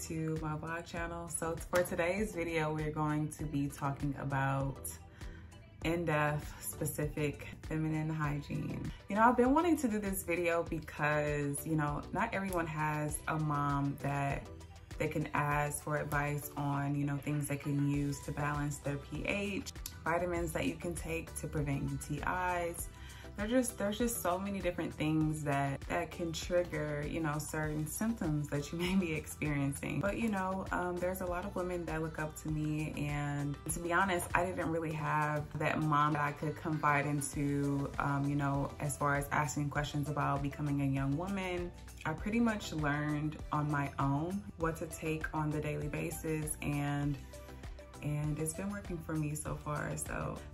To my vlog channel. So for today's video, we're going to be talking about in-depth specific feminine hygiene. You know, I've been wanting to do this video because, you know, not everyone has a mom that they can ask for advice on, you know, things they can use to balance their pH, vitamins that you can take to prevent UTIs. There's just so many different things that can trigger, you know, certain symptoms that you may be experiencing. But, you know, there's a lot of women that look up to me, and to be honest, I didn't really have that mom that I could confide into, you know, as far as asking questions about becoming a young woman. I pretty much learned on my own what to take on the daily basis, and it's been working for me so far.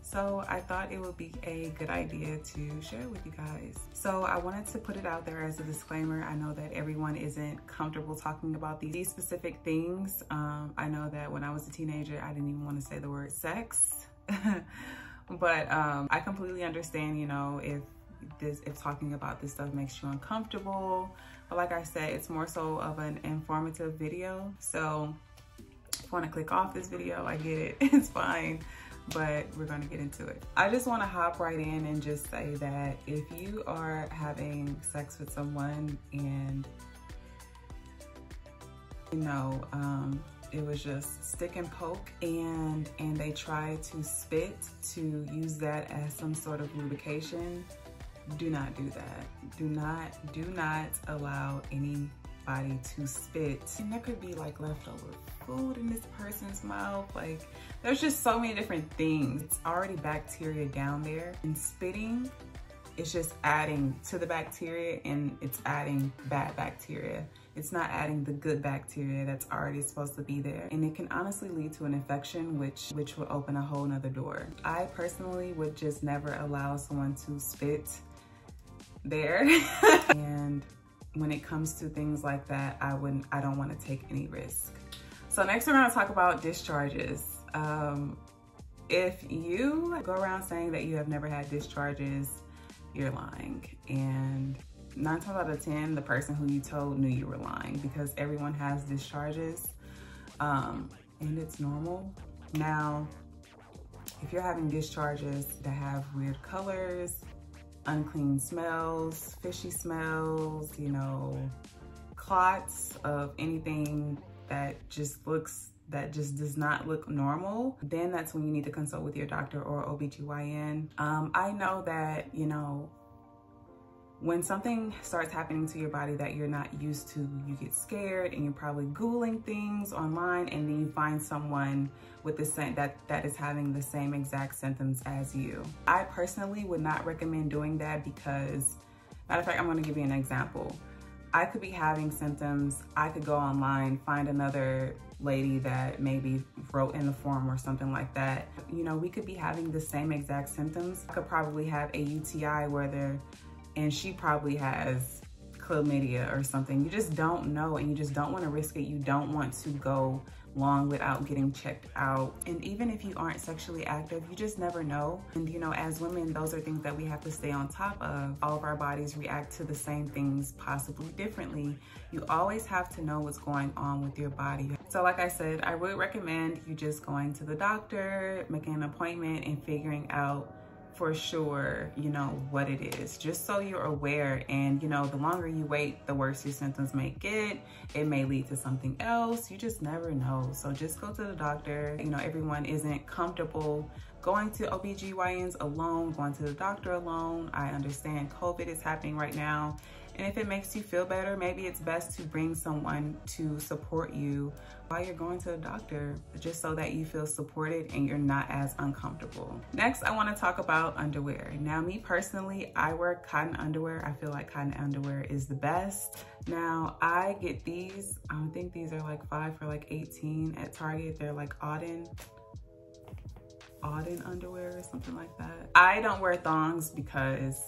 So I thought it would be a good idea to share with you guys. So I wanted to put it out there as a disclaimer. I know that everyone isn't comfortable talking about these specific things. I know that when I was a teenager, I didn't even want to say the word sex, but I completely understand, you know, if talking about this stuff makes you uncomfortable. But like I said, it's more so of an informative video. So if you want to click off this video, I get it, it's fine, but we're going to get into it. I just want to hop right in and just say that if you are having sex with someone and, you know, it was just stick and poke and they try to spit to use that as some sort of lubrication, do not do that. Do not allow anybody to spit. And there could be like leftover food in this person's mouth. Like, there's just so many different things. It's already bacteria down there, and spitting is just adding to the bacteria, and it's adding bad bacteria. It's not adding the good bacteria that's already supposed to be there. And it can honestly lead to an infection, which will open a whole nother door. I personally would just never allow someone to spit there. And when it comes to things like that, I don't want to take any risk. So next we're going to talk about discharges. If you go around saying that you have never had discharges, you're lying. And 9 times out of 10, the person who you told knew you were lying, because everyone has discharges, and it's normal. Now, if you're having discharges that have weird colors, unclean smells, fishy smells, you know, clots of anything that just does not look normal, then that's when you need to consult with your doctor or OBGYN. I know that, you know, when something starts happening to your body that you're not used to, you get scared and you're probably Googling things online, and then you find someone with the same that is having the same exact symptoms as you. I personally would not recommend doing that because, matter of fact, I'm going to give you an example. I could be having symptoms. I could go online, find another lady that maybe wrote in the forum or something like that. You know, we could be having the same exact symptoms. I could probably have a UTI and she probably has chlamydia or something. You just don't know, and you just don't want to risk it. You don't want to go long without getting checked out. And even if you aren't sexually active, you just never know. And you know, as women, those are things that we have to stay on top of. All of our bodies react to the same things possibly differently. You always have to know what's going on with your body. So like I said, I would recommend you just going to the doctor, making an appointment, and figuring out for sure, you know, what it is, just so you're aware. And you know, the longer you wait, the worse your symptoms may get. It may lead to something else. You just never know. So just go to the doctor. You know, everyone isn't comfortable going to OBGYNs alone, going to the doctor alone. I understand COVID is happening right now. And if it makes you feel better, maybe it's best to bring someone to support you while you're going to the doctor, just so that you feel supported and you're not as uncomfortable. Next, I want to talk about underwear. Now, me personally, I wear cotton underwear. I feel like cotton underwear is the best. Now, I get these, I think these are like 5 for like 18 at Target. They're like Auden underwear or something like that. I don't wear thongs because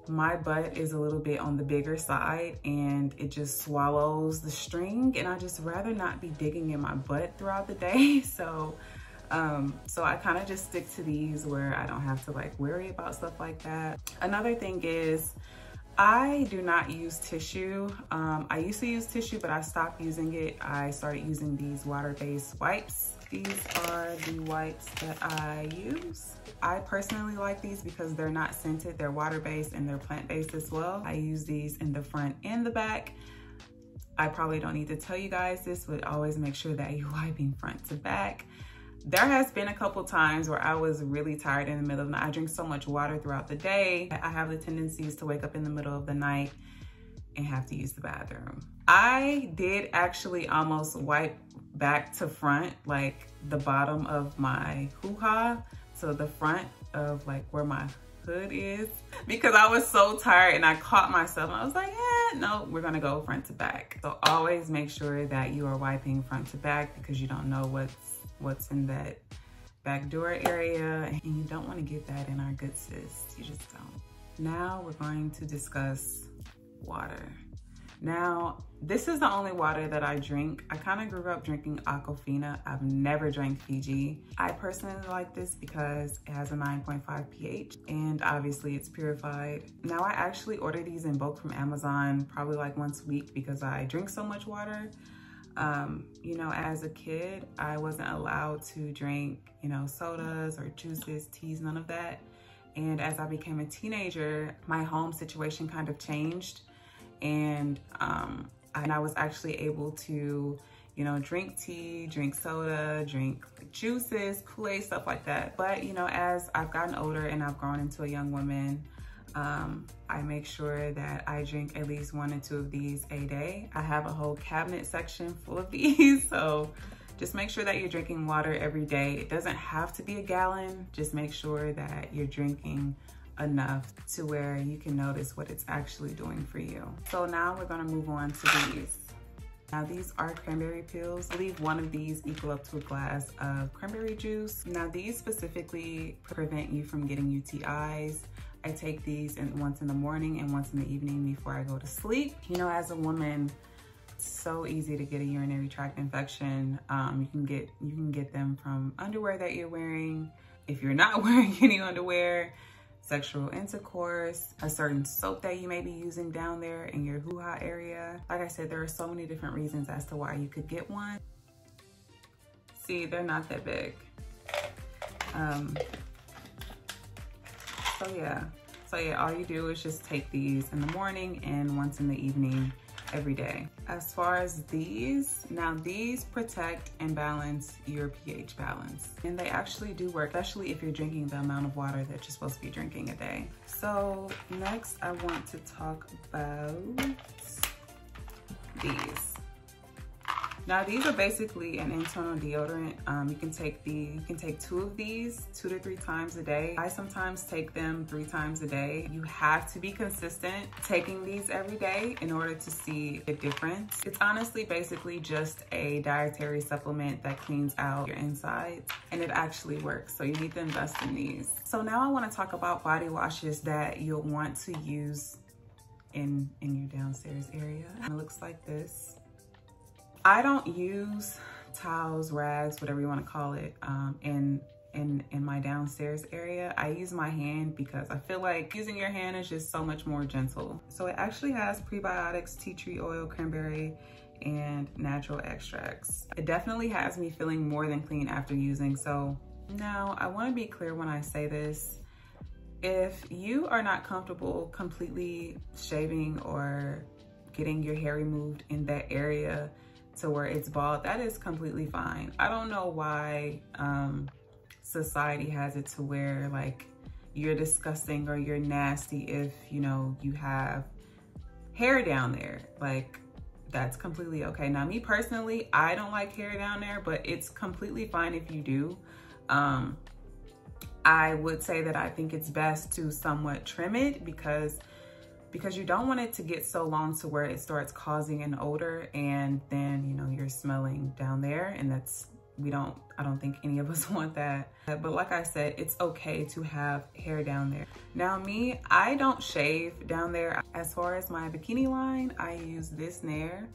my butt is a little bit on the bigger side and it just swallows the string, and I just rather not be digging in my butt throughout the day. So I kind of just stick to these where I don't have to like worry about stuff like that. Another thing is I do not use tissue. I used to use tissue, but I stopped using it. I started using these water-based wipes. These are the wipes that I use. I personally like these because they're not scented, they're water-based and they're plant-based as well. I use these in the front and the back. I probably don't need to tell you guys this, but always make sure that you're wiping front to back. There has been a couple times where I was really tired in the middle of the night. I drink so much water throughout the day. I have the tendencies to wake up in the middle of the night and have to use the bathroom. I did actually almost wipe back to front, like the bottom of my hoo-ha, so the front of like where my hood is, because I was so tired and I caught myself and I was like, no, we're gonna go front to back. So always make sure that you are wiping front to back, because you don't know what's in that back door area, and you don't want to get that in our good sis. You just don't. Now we're going to discuss water. Now, this is the only water that I drink. I kind of grew up drinking Aquafina. I've never drank Fiji. I personally like this because it has a 9.5 pH and obviously it's purified. Now, I actually order these in bulk from Amazon probably like once a week because I drink so much water. You know, as a kid, I wasn't allowed to drink, you know, sodas or juices, teas, none of that. And as I became a teenager, my home situation kind of changed. And I was actually able to, you know, drink tea, drink soda, drink juices, Kool-Aid, stuff like that. But, you know, as I've gotten older and I've grown into a young woman, I make sure that I drink at least 1 or 2 of these a day. I have a whole cabinet section full of these. So just make sure that you're drinking water every day. It doesn't have to be a gallon. Just make sure that you're drinking enough to where you can notice what it's actually doing for you. So now we're gonna move on to these. Now these are cranberry pills. I believe one of these equal up to a glass of cranberry juice. Now these specifically prevent you from getting UTIs. I take these once in the morning and once in the evening before I go to sleep. You know, as a woman, it's so easy to get a urinary tract infection. You can get them from underwear that you're wearing. If you're not wearing any underwear, sexual intercourse, a certain soap that you may be using down there in your hoo-ha area. Like I said, there are so many different reasons as to why you could get one. See, they're not that big. So yeah, all you do is just take these in the morning and once in the evening every day. As far as these, now these protect and balance your pH balance. And they actually do work, especially if you're drinking the amount of water that you're supposed to be drinking a day. So next I want to talk about these. Now these are basically an internal deodorant. You can take 2 of these 2 to 3 times a day. I sometimes take them 3 times a day. You have to be consistent taking these every day in order to see a difference. It's honestly basically just a dietary supplement that cleans out your insides, and it actually works. So you need to invest in these. So now I want to talk about body washes that you'll want to use in your downstairs area. It looks like this. I don't use towels, rags, whatever you want to call it, in my downstairs area. I use my hand because I feel like using your hand is just so much more gentle. So it actually has prebiotics, tea tree oil, cranberry, and natural extracts. It definitely has me feeling more than clean after using. So now I want to be clear when I say this. If you are not comfortable completely shaving or getting your hair removed in that area to where it's bald, that is completely fine. I don't know why society has it to where like you're disgusting or you're nasty if, you know, you have hair down there. Like, that's completely okay. Now, me personally, I don't like hair down there, but it's completely fine if you do. I would say that I think it's best to somewhat trim it because you don't want it to get so long to where it starts causing an odor and then, you know, you're smelling down there, and that's I don't think any of us want that. But like I said, it's okay to have hair down there. Now me, I don't shave down there. As far as my bikini line, I use this Nair.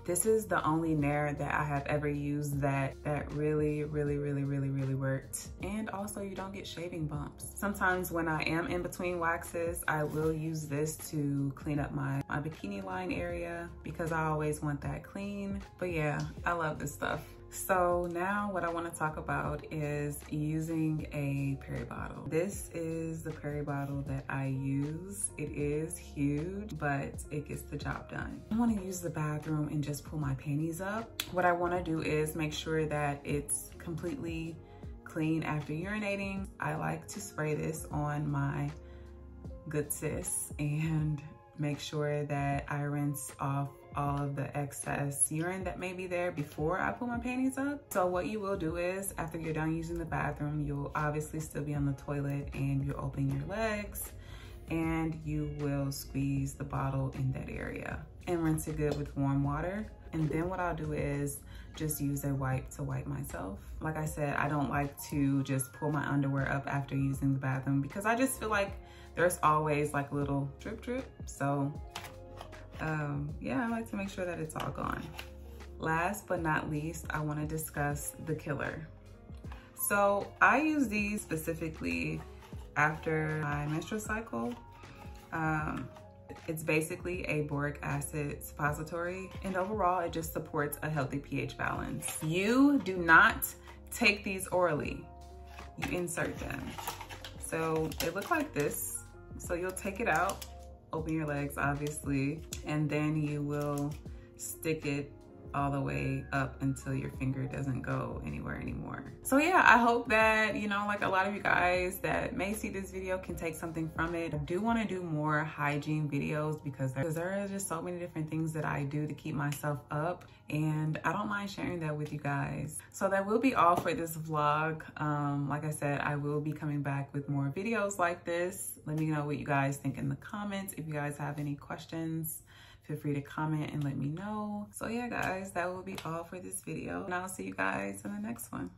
This is the only Nair that I have ever used that really worked. And also you don't get shaving bumps. Sometimes when I am in between waxes, I will use this to clean up my bikini line area because I always want that clean. But yeah, I love this stuff. So now what I want to talk about is using a Peri bottle. This is the Peri bottle that I use. It is huge, but it gets the job done. I want to use the bathroom and just pull my panties up. What I want to do is make sure that it's completely clean after urinating. I like to spray this on my good sis and make sure that I rinse off all of the excess urine that may be there before I put my panties up. So what you will do is after you're done using the bathroom, you'll obviously still be on the toilet and you'll open your legs and you will squeeze the bottle in that area and rinse it good with warm water. And then what I'll do is just use a wipe to wipe myself. Like I said, I don't like to just pull my underwear up after using the bathroom because I just feel like there's always like a little drip. So yeah, I like to make sure that it's all gone. Last but not least, I want to discuss the killer. So I use these specifically after my menstrual cycle. It's basically a boric acid suppository, and overall it just supports a healthy pH balance. You do not take these orally, you insert them. So they look like this. So you'll take it out, open your legs obviously, and then you will stick it all the way up until your finger doesn't go anywhere anymore. So yeah, I hope that, you know, like a lot of you guys that may see this video can take something from it. I do want to do more hygiene videos because there are just so many different things that I do to keep myself up, and I don't mind sharing that with you guys. So that will be all for this vlog. Like I said, I will be coming back with more videos like this. Let me know what you guys think in the comments. If you guys have any questions, feel free to comment and let me know. So yeah, guys, that will be all for this video, and I'll see you guys in the next one.